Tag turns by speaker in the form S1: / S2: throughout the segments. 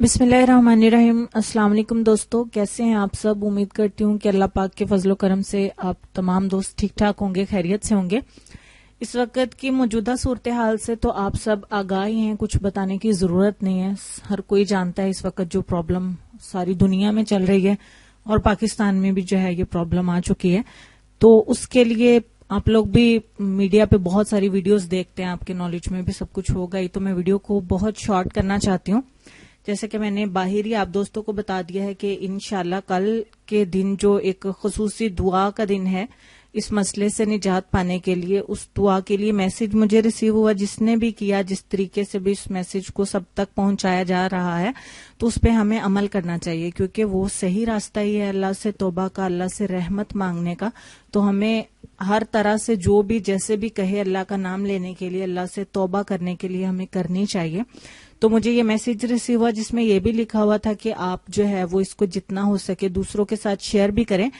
S1: बिस्मिल्लाहिर्रहमानिर्रहीम। अस्सलाम वालेकुम दोस्तों, कैसे हैं आप सब। उम्मीद करती हूँ कि अल्लाह पाक के फजलो करम से आप तमाम दोस्त ठीक ठाक होंगे, खैरियत से होंगे। इस वक्त की मौजूदा सूरत हाल से तो आप सब आगाह ही हैं, कुछ बताने की जरूरत नहीं है। हर कोई जानता है इस वक्त जो प्रॉब्लम सारी दुनिया में चल रही है और पाकिस्तान में भी जो है ये प्रॉब्लम आ चुकी है। तो उसके लिए आप लोग भी मीडिया पे बहुत सारी वीडियोस देखते हैं, आपके नॉलेज में भी सब कुछ होगा ही। तो मैं वीडियो को बहुत शॉर्ट करना चाहती हूँ। जैसे कि मैंने बाहर ही आप दोस्तों को बता दिया है कि इंशाल्लाह कल के दिन जो एक खुसूसी दुआ का दिन है इस मसले से निजात पाने के लिए, उस दुआ के लिए मैसेज मुझे रिसीव हुआ। जिसने भी किया, जिस तरीके से भी इस मैसेज को सब तक पहुंचाया जा रहा है, तो उस पे हमें अमल करना चाहिए, क्योंकि वो सही रास्ता ही है अल्लाह से तौबा का, अल्लाह से रहमत मांगने का। तो हमें हर तरह से जो भी जैसे भी कहे अल्लाह का नाम लेने के लिए, अल्लाह से तौबा करने के लिए हमें करनी चाहिए। तो मुझे ये मैसेज रिसीव हुआ जिसमें ये भी लिखा हुआ था कि आप जो है वो इसको जितना हो सके दूसरों के साथ शेयर भी करें।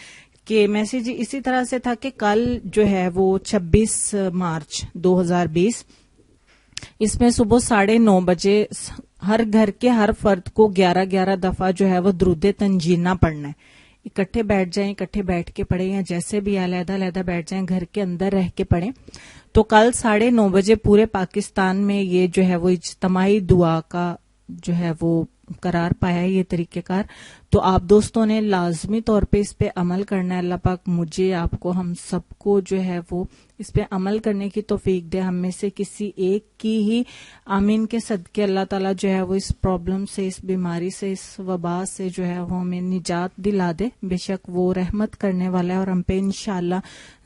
S1: कि मैसेज इसी तरह से था कि कल जो है वो 26 मार्च 2020 इसमें सुबह 9:30 बजे हर घर के हर फर्द को 11-11 दफा जो है वो दुरूद तंजीना पढ़ना है। इकट्ठे बैठ जाएं, इकट्ठे बैठ के पढ़ें, या जैसे भी अलग-अलग बैठ जाएं, घर के अंदर रह के पढ़ें। तो कल 9:30 बजे पूरे पाकिस्तान में ये जो है वो इज्तिमाई दुआ का जो है वो करार पाया है, ये तरीकेकार। तो आप दोस्तों ने लाजमी तौर पे इस पे अमल करना है। अल्लाह पाक मुझे, आपको, हम सबको जो है वो इस पे अमल करने की तौफीक दे। हम में से किसी एक की ही आमीन के सदके अल्लाह ताला जो है वो इस प्रॉब्लम से, इस बीमारी से, इस वबा से जो है वो हमें निजात दिला दे। बेशक वो रहमत करने वाला है और हम पे इंशाअल्लाह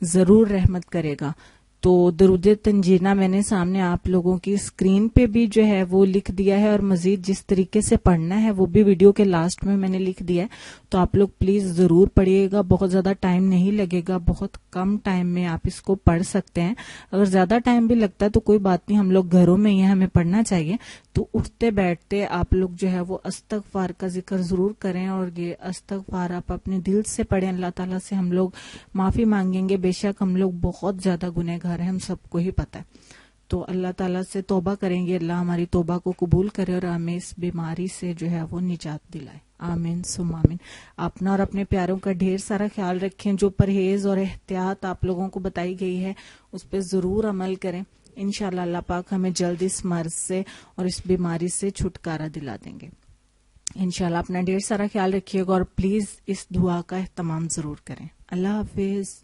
S1: जरूर रहमत करेगा। तो दरूद तंजीना मैंने सामने आप लोगों की स्क्रीन पे भी जो है वो लिख दिया है, और मजीद जिस तरीके से पढ़ना है वो भी वीडियो के लास्ट में मैंने लिख दिया है। तो आप लोग प्लीज जरूर पढ़िएगा। बहुत ज्यादा टाइम नहीं लगेगा, बहुत कम टाइम में आप इसको पढ़ सकते हैं। अगर ज्यादा टाइम भी लगता है तो कोई बात नहीं, हम लोग घरों में ही हैं, हमें पढ़ना चाहिए। तो उठते बैठते आप लोग जो है वो अस्तगफार का जिक्र जरूर करें, और ये अस्तगफार आप अपने दिल से पढ़ें। अल्लाह ताला से हम लोग माफी मांगेंगे। बेशक हम लोग बहुत ज्यादा गुनहगार हैं, हम सबको ही पता है। तो अल्लाह ताला से तौबा करेंगे, अल्लाह हमारी तौबा को कबूल करे और हमें इस बीमारी से जो है वो निजात दिलाए। आमीन सुम आमीन। अपना और अपने प्यारों का ढेर सारा ख्याल रखें। जो परहेज और एहतियात आप लोगों को बताई गई है उस पर जरूर अमल करें। इंशाअल्लाह अल्लाह पाक हमें जल्द इस मर्ज से और इस बीमारी से छुटकारा दिला देंगे। इंशाअल्लाह अपना ढेर सारा ख्याल रखिएगा और प्लीज इस दुआ का एहतमाम जरूर करें। अल्लाह हाफिज।